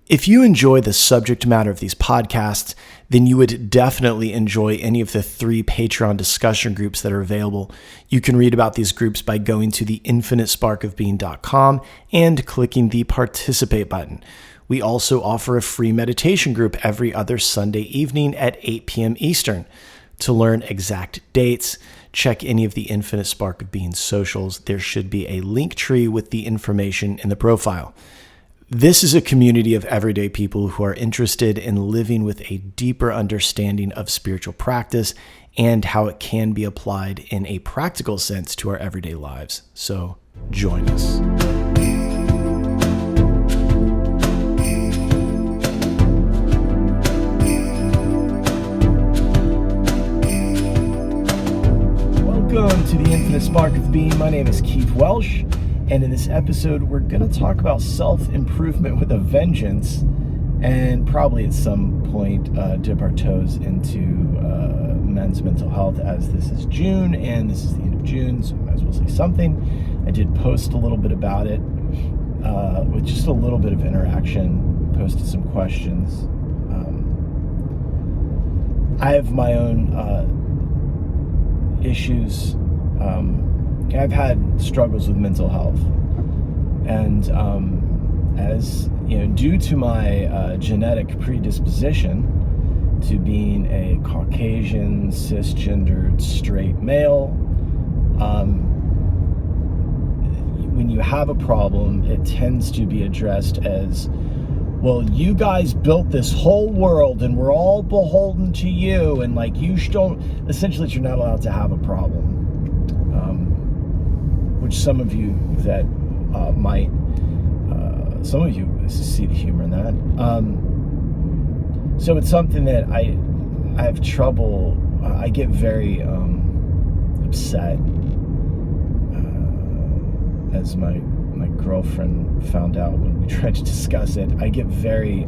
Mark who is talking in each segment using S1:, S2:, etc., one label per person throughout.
S1: If you enjoy the subject matter of these podcasts, then you would definitely enjoy any of the 3 Patreon discussion groups that are available. You can read about these groups by going to theinfinitesparkofbeing.com and clicking the participate button. We also offer a free meditation group every other Sunday evening at 8 p.m. Eastern. To learn exact dates, check any of the Infinite Spark of Being socials. There should be a link tree with the information in the profile. This is a community of everyday people who are interested in living with a deeper understanding of spiritual practice and how it can be applied in a practical sense to our everyday lives. So join us. Welcome to the Infinite Spark of Being. My name is Keith Welsh. And in this episode, we're going to talk about self-improvement with a vengeance, and probably at some point dip our toes into men's mental health, as this is June, and this is the end of June, so I might as well say something. I did post a little bit about it with just a little bit of interaction, posted some questions. I have my own issues. I've had struggles with mental health, and as you know, due to my genetic predisposition to being a Caucasian, cisgendered, straight male, when you have a problem, it tends to be addressed as, well, you guys built this whole world and we're all beholden to you, and like you don't, essentially you're not allowed to have a problem. Which some of you that might, some of you see the humor in that. So it's something that I have trouble, I get very upset, as my girlfriend found out when we tried to discuss it. I get very,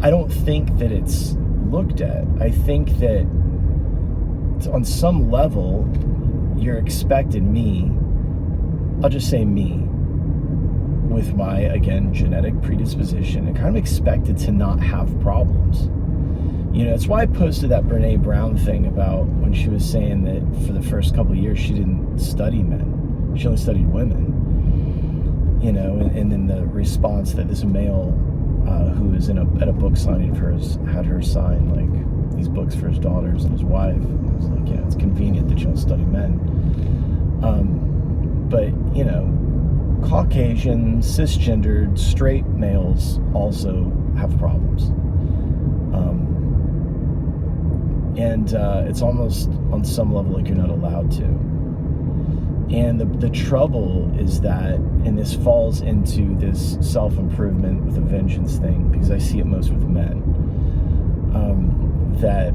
S1: I don't think that it's looked at. I think that on some level, you're expected, I'll just say me, with my, again, genetic predisposition, and kind of expected to not have problems. You know, it's why I posted that Brene Brown thing about when she was saying that for the first couple of years she didn't study men, she only studied women. You know, and then the response that this male who was at a book signing of hers had her sign like these books for his daughters and his wife. And it was like, yeah, it's convenient that you don't study men. But, you know, Caucasian, cisgendered, straight males also have problems. And it's almost on some level like you're not allowed to. And the trouble is that, and this falls into this self-improvement with a vengeance thing, because I see it most with men, that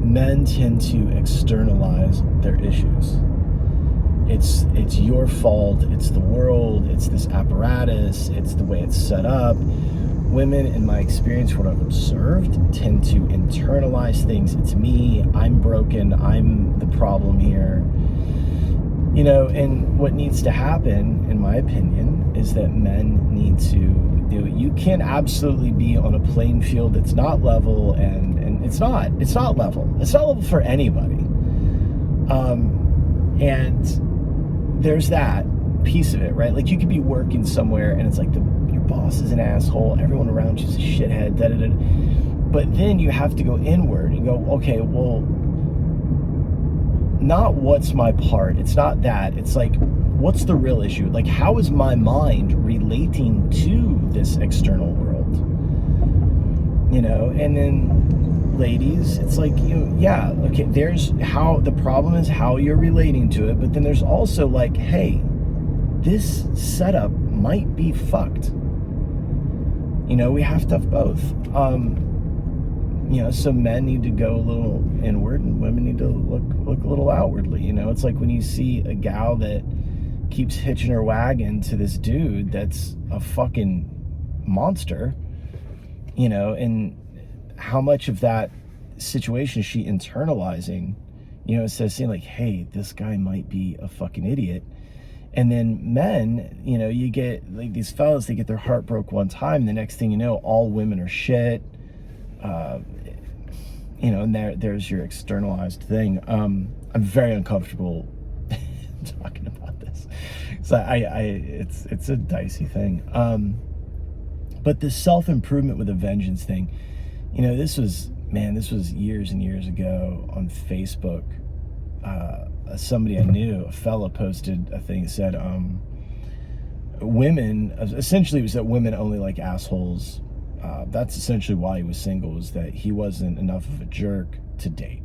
S1: men tend to externalize their issues. It's your fault, it's the world, it's this apparatus, it's the way it's set up. Women, in my experience, what I've observed, tend to internalize things. It's me, I'm broken, I'm the problem here. You know, and what needs to happen, in my opinion, is that men need to do it. You can absolutely be on a playing field that's not level, and it's not level. It's not level for anybody. And there's that piece of it, right? Like, you could be working somewhere and it's like your boss is an asshole, everyone around you is a shithead, da-da-da. But then you have to go inward and go, okay, well, not what's my part. It's not that. It's like, what's the real issue? Like, how is my mind relating to this external world? You know, and then ladies, it's like, you know, yeah, okay, there's how the problem is how you're relating to it, but then there's also like, hey, this setup might be fucked. You know, we have to have both. You know, so men need to go a little inward and women need to look a little outwardly. You know, it's like when you see a gal that keeps hitching her wagon to this dude that's a fucking monster, you know, and how much of that situation is she internalizing? You know, instead of saying like, hey, this guy might be a fucking idiot. And then men, you get like these fellas, they get their heart broke one time, and the next thing you know, all women are shit. And there's your externalized thing. I'm very uncomfortable talking about this. So it's a dicey thing. But this self-improvement with a vengeance thing, this was years and years ago on Facebook. Somebody I knew, a fella, posted a thing that said, essentially it was that women only like assholes. That's essentially why he was single, was that he wasn't enough of a jerk to date.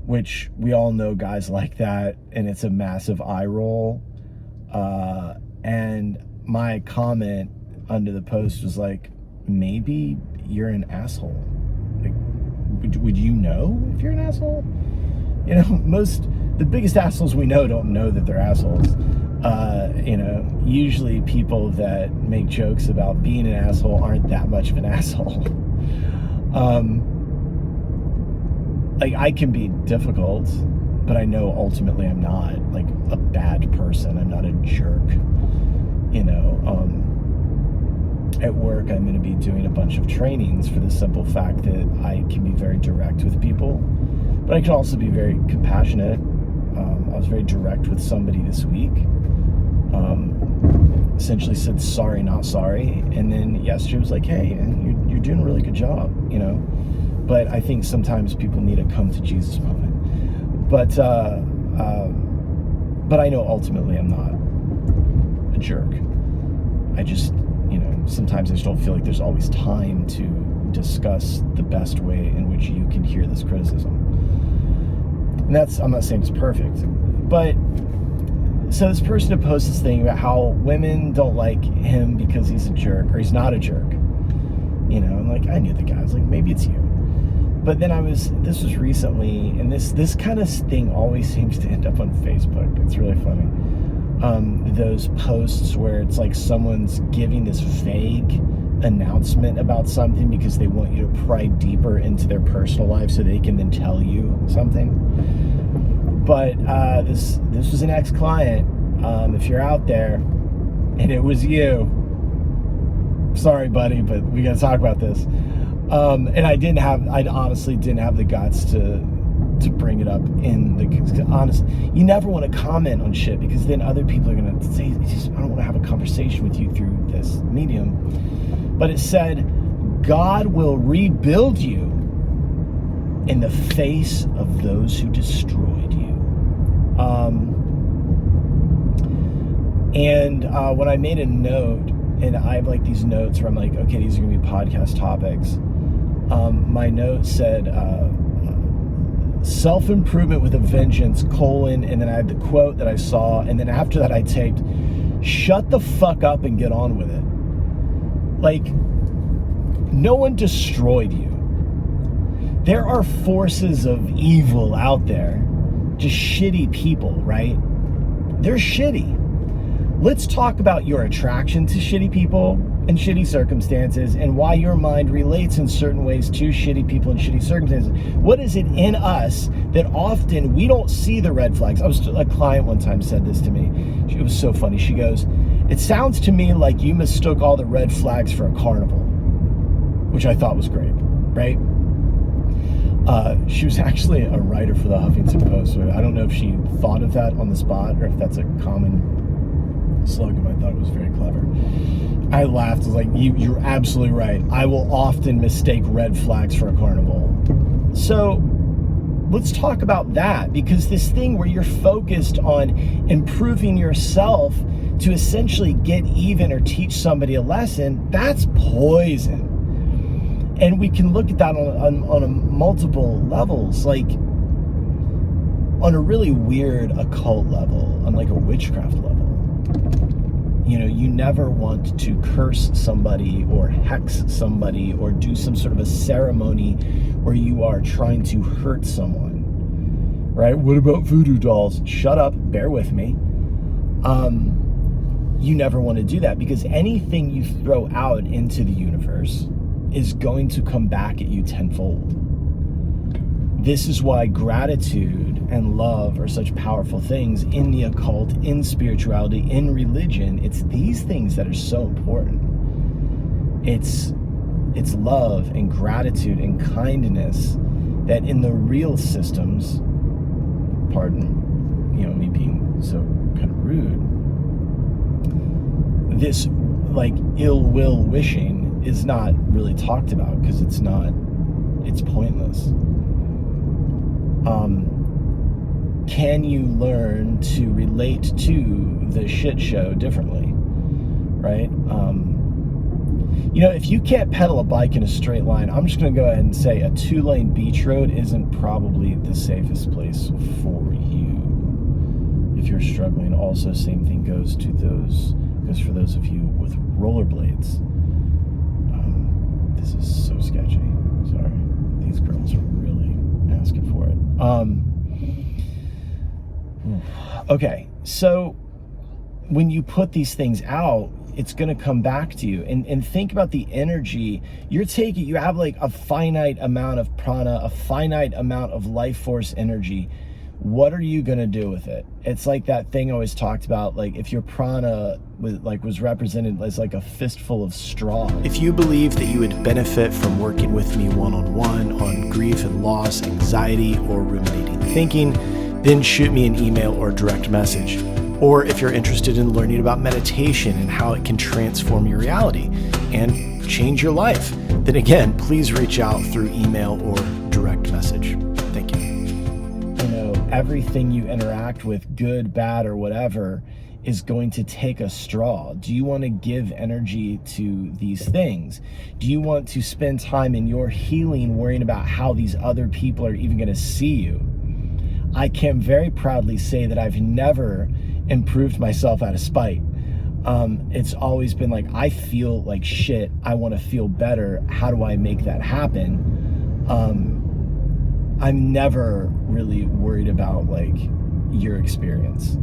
S1: Which we all know guys like that, and it's a massive eye roll. And my comment under the post was like, maybe you're an asshole. Like, would you know if you're an asshole? The biggest assholes we know don't know that they're assholes. Usually people that make jokes about being an asshole aren't that much of an asshole. Like, I can be difficult, but I know ultimately I'm not like a bad person. I'm not a jerk. At work, I'm going to be doing a bunch of trainings for the simple fact that I can be very direct with people, but I can also be very compassionate. I was very direct with somebody this week. Essentially said sorry, not sorry, and then yesterday was like, hey, man, you're doing a really good job, But I think sometimes people need a come to Jesus moment. But I know ultimately I'm not a jerk. I just, sometimes I just don't feel like there's always time to discuss the best way in which you can hear this criticism. And I'm not saying it's perfect, but so this person had posted this thing about how women don't like him because he's a jerk, or he's not a jerk. And like, I knew the guy. I was like, maybe it's you. But then this was recently, and this kind of thing always seems to end up on Facebook. It's really funny. Those posts where it's like someone's giving this vague announcement about something because they want you to pry deeper into their personal life so they can then tell you something. But this was an ex-client. If you're out there and it was you, sorry, buddy, but we got to talk about this. And I honestly didn't have the guts to bring it up honestly, you never want to comment on shit because then other people are going to say, I don't want to have a conversation with you through this medium. But it said, God will rebuild you in the face of those who destroyed you. When I made a note, and I have like these notes where I'm like, okay, these are going to be podcast topics. My note said, self-improvement with a vengeance, : and then I had the quote that I saw, and then after that I typed, shut the fuck up and get on with it. Like, no one destroyed you. There are forces of evil out there, just shitty people, right? They're shitty. Let's talk about your attraction to shitty people and shitty circumstances and why your mind relates in certain ways to shitty people and shitty circumstances. What is it in us that often we don't see the red flags? A client one time said this to me. It was so funny. She goes, it sounds to me like you mistook all the red flags for a carnival, which I thought was great, right? She was actually a writer for the Huffington Post. So I don't know if she thought of that on the spot or if that's a common slogan. I thought it was very clever. I laughed. I was like, you're absolutely right. I will often mistake red flags for a carnival. So let's talk about that, because this thing where you're focused on improving yourself to essentially get even or teach somebody a lesson, that's poison. And we can look at that on a multiple levels, like on a really weird occult level, on like a witchcraft level. You never want to curse somebody or hex somebody or do some sort of a ceremony where you are trying to hurt someone, right? What about voodoo dolls? Shut up, bear with me. You never want to do that, because anything you throw out into the universe is going to come back at you tenfold. This is why gratitude and love are such powerful things in the occult, in spirituality, in religion. It's these things that are so important. It's love and gratitude and kindness that in the real systems, pardon, me being so kind of rude, this like ill will wishing is not really talked about because it's pointless. Can you learn to relate to the shit show differently, right? If you can't pedal a bike in a straight line, I'm just going to go ahead and say a 2-lane beach road isn't probably the safest place for you if you're struggling. Also, same thing goes for those of you with rollerblades. This is so sketchy. Sorry, these girls are really asking for it. Okay, so when you put these things out, it's going to come back to you. And think about the energy you're taking. You have like a finite amount of prana, a finite amount of life force energy. What are you going to do with it? It's like that thing I always talked about, like if your prana was represented as like a fistful of straw. If you believe that you would benefit from working with me one-on-one on grief and loss, anxiety, or ruminating thinking, then shoot me an email or direct message. Or if you're interested in learning about meditation and how it can transform your reality and change your life, then again, please reach out through email or direct message. Thank you. Everything you interact with, good, bad, or whatever, is going to take a straw. Do you want to give energy to these things? Do you want to spend time in your healing worrying about how these other people are even going to see you? I can very proudly say that I've never improved myself out of spite. It's always been like, I feel like shit. I want to feel better. How do I make that happen? I'm never really worried about like your experience.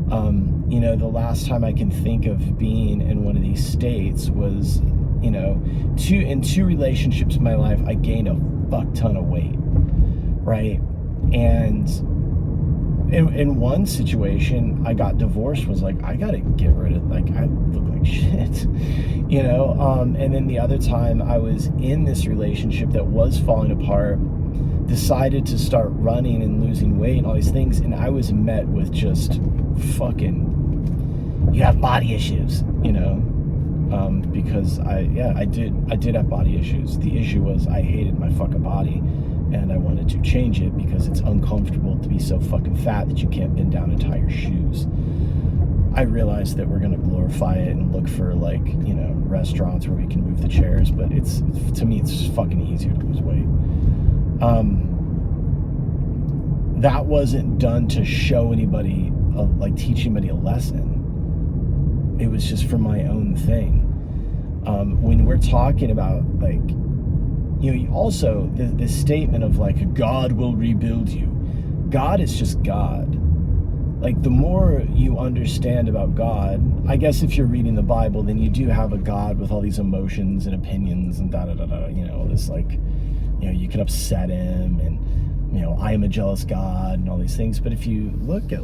S1: The last time I can think of being in one of these states was, in two relationships in my life, I gained a fuck ton of weight, right? And in one situation, I got divorced, was like, I gotta get rid of, like, I look like shit, and then the other time I was in this relationship that was falling apart, decided to start running and losing weight and all these things, and I was met with just fucking, you have body issues, because I did have body issues. The issue was I hated my fucking body and I wanted to change it because it's uncomfortable to be so fucking fat that you can't bend down and tie your shoes. I realized that we're going to glorify it and look for like, restaurants where we can move the chairs, but to me, it's just fucking easier to lose weight. That wasn't done to show anybody, teach anybody a lesson. It was just for my own thing. When we're talking about also this statement of like, God will rebuild you. God is just God. Like, the more you understand about God, I guess if you're reading the Bible, then you do have a God with all these emotions and opinions and this you can upset him and, I am a jealous God and all these things. But if you look at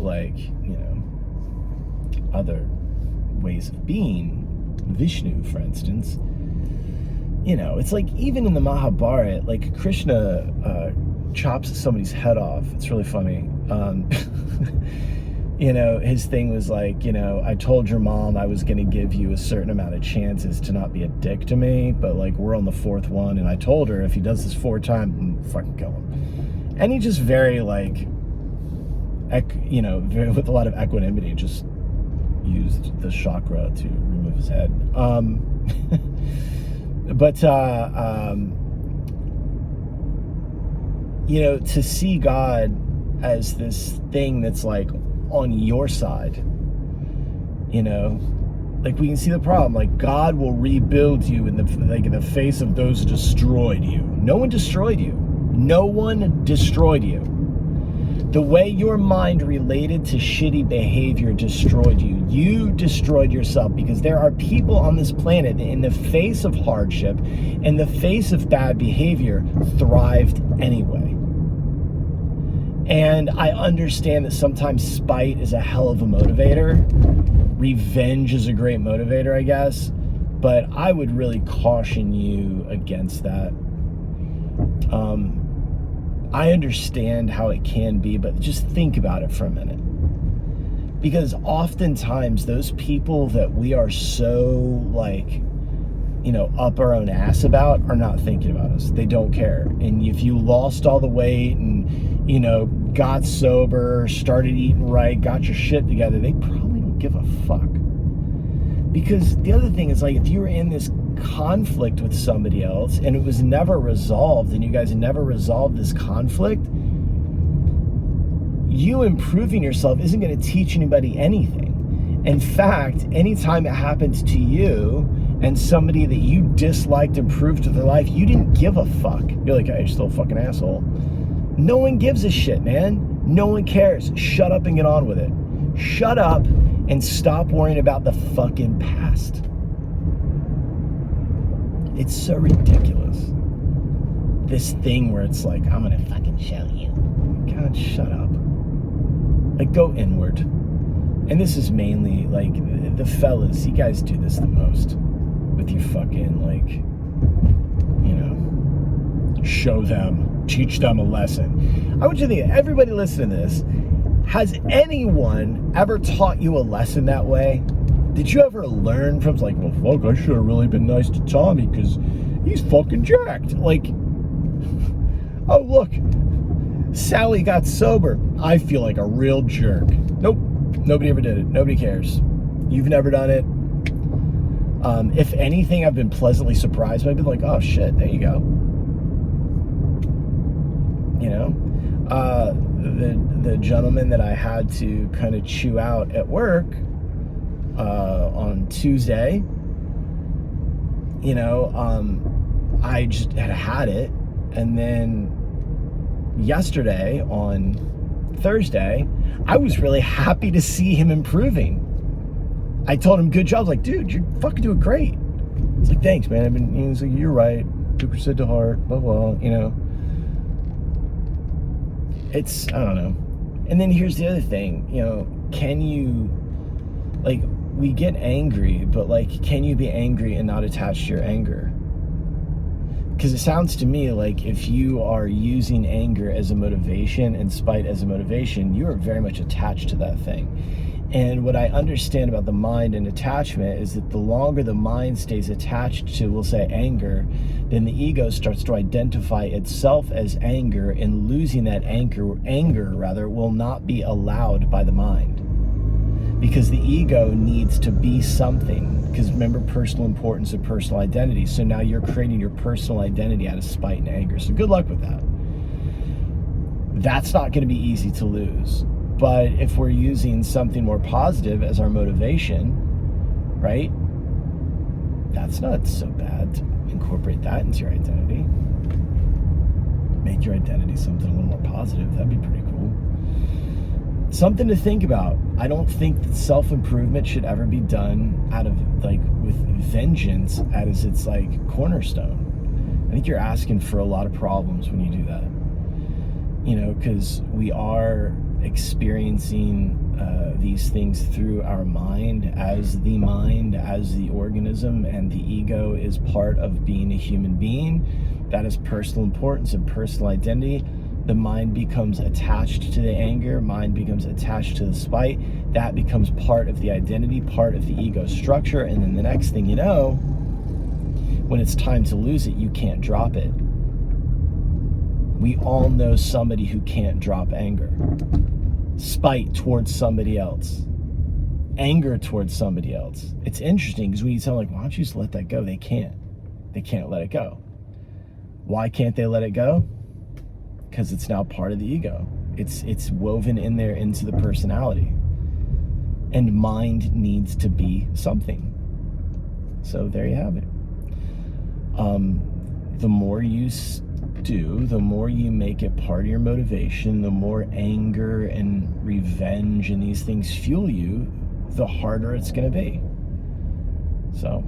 S1: other ways of being, Vishnu, for instance, it's like even in the Mahabharata, like Krishna chops somebody's head off. It's really funny. His thing was like, I told your mom I was going to give you a certain amount of chances to not be a dick to me, but like we're on the fourth one, and I told her if he does this 4 times, fucking kill him. And he just very with a lot of equanimity, just used the chakra to remove his head. To see God as this thing that's like on your side, like we can see the problem, like God will rebuild you in the face of those who destroyed you. No one destroyed you. No one destroyed you. The way your mind related to shitty behavior destroyed you. You destroyed yourself, because there are people on this planet that in the face of hardship, in the face of bad behavior, thrived anyway. And I understand that sometimes spite is a hell of a motivator. Revenge is a great motivator, I guess. But I would really caution you against that. I understand how it can be, but just think about it for a minute. Because oftentimes those people that we are so up our own ass about are not thinking about us. They don't care. And if you lost all the weight and, got sober, started eating right, got your shit together, they probably don't give a fuck. Because the other thing is, if you were in this conflict with somebody else and it was never resolved and you guys never resolved this conflict, you improving yourself isn't going to teach anybody anything. In fact, anytime it happens to you and somebody that you disliked improved to their life, you didn't give a fuck. You're like, hey, you're still a fucking asshole. No one gives a shit, man. No one cares. Shut up and get on with it. Shut up and stop worrying about the fucking past. It's so ridiculous. This thing where it's like, I'm gonna fucking show you. God, shut up. Go inward. And this is mainly, the fellas, you guys do this the most. With your fucking, show them, teach them a lesson. I want you to think, everybody listening to this, has anyone ever taught you a lesson that way? Did you ever learn from, well, fuck, I should have really been nice to Tommy because he's fucking jacked. Oh, look, Sally got sober. I feel like a real jerk. Nope, nobody ever did it. Nobody cares. You've never done it. If anything, I've been pleasantly surprised. I've been like, oh shit, there you go. The gentleman that I had to kind of chew out at work on Tuesday, I just had it. And then yesterday on Thursday, I was really happy to see him improving. I told him, good job. I was like, dude, you're fucking doing great. He's like, thanks, man. He's like, you're right. Took your shit to heart, blah, blah, It's, I don't know. And then here's the other thing, can you, we get angry, but can you be angry and not attach to your anger? Because it sounds to me like if you are using anger as a motivation and spite as a motivation, you are very much attached to that thing. And what I understand about the mind and attachment is that the longer the mind stays attached to, we'll say, anger, then the ego starts to identify itself as anger, and losing that anger will not be allowed by the mind. Because the ego needs to be something. Because remember, personal importance and personal identity. So now you're creating your personal identity out of spite and anger. So good luck with that. That's not going to be easy to lose. But if we're using something more positive as our motivation, right? That's not so bad to incorporate that into your identity. Make your identity something a little more positive. That'd be pretty cool. Something to think about. I don't think that self-improvement should ever be done out of with vengeance as its cornerstone. I think you're asking for a lot of problems when you do that. Because we are experiencing these things through our mind as the organism, and the ego is part of being a human being. That is personal importance and personal identity. The mind becomes attached to the anger, mind becomes attached to the spite. That becomes part of the identity, part of the ego structure, and then the next thing you know, when it's time to lose it, you can't drop it. We all know somebody who can't drop anger. Spite towards somebody else. Anger towards somebody else. It's interesting because when you tell them, why don't you just let that go? They can't. They can't let it go. Why can't they let it go? Because it's now part of the ego. It's woven in there into the personality. And mind needs to be something. So there you have it. The more you do, the more you make it part of your motivation, the more anger and revenge and these things fuel you, the harder it's going to be. So,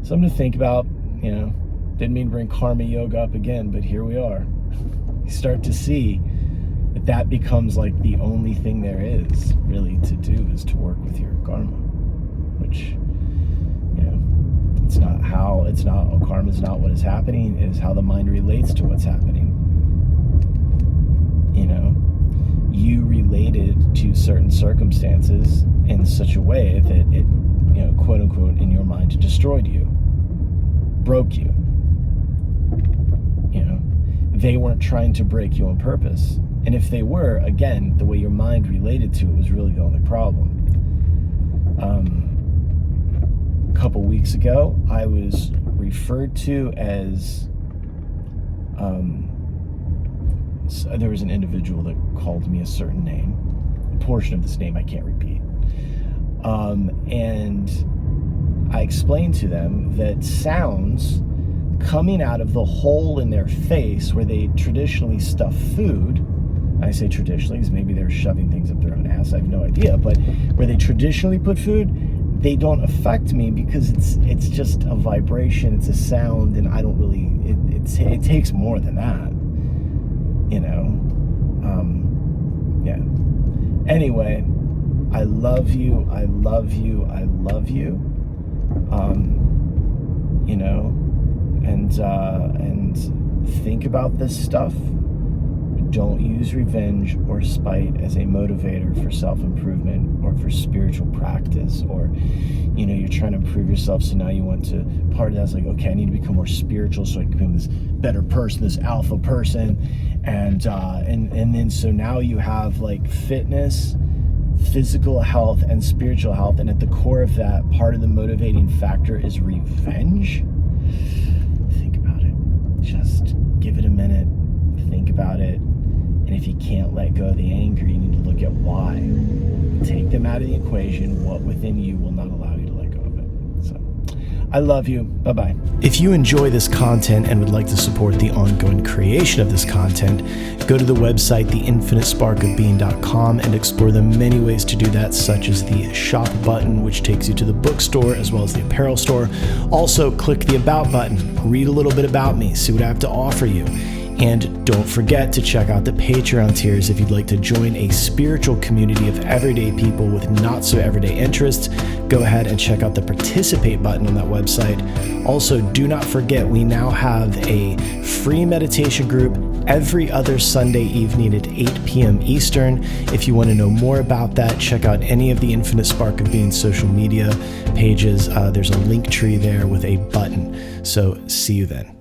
S1: something to think about. Didn't mean to bring karma yoga up again, but here we are. You start to see that becomes like the only thing there is really to do, is to work with your karma, which, karma is not what is happening, it is how the mind relates to what's happening. You related to certain circumstances in such a way that it, quote unquote, in your mind, destroyed you, broke you. They weren't trying to break you on purpose. And if they were, again, the way your mind related to it was really the only problem. A couple weeks ago, I was referred to as, there was an individual that called me a certain name. A portion of this name I can't repeat. And I explained to them that sounds coming out of the hole in their face where they traditionally stuff food, I say traditionally because maybe they're shoving things up their own ass, I have no idea, but where they traditionally put food, they don't affect me because it's just a vibration, it's a sound, and I don't really, it takes more than that, yeah. Anyway, I love you, I love you, I love you, and think about this stuff. Don't use revenge or spite as a motivator for self-improvement or for spiritual practice, or you're trying to improve yourself, so now you want to, part of that's like, okay, I need to become more spiritual so I can become this better person, this alpha person, and then so now you have like fitness, physical health, and spiritual health, and at the core of that, part of the motivating factor is revenge. Think about it. Just give it a minute. Think about it. And if you can't let go of the anger, you need to look at why. Take them out of the equation. What within you will not allow you to let go of it. So, I love you. Bye-bye. If you enjoy this content and would like to support the ongoing creation of this content, go to the website, theinfinitesparkofbeing.com, and explore the many ways to do that, such as the shop button, which takes you to the bookstore, as well as the apparel store. Also, click the about button, read a little bit about me, see what I have to offer you. And don't forget to check out the Patreon tiers if you'd like to join a spiritual community of everyday people with not so everyday interests. Go ahead and check out the participate button on that website. Also, do not forget, we now have a free meditation group every other Sunday evening at 8 p.m. Eastern. If you want to know more about that, check out any of the Infinite Spark of Being social media pages. There's a link tree there with a button. So see you then.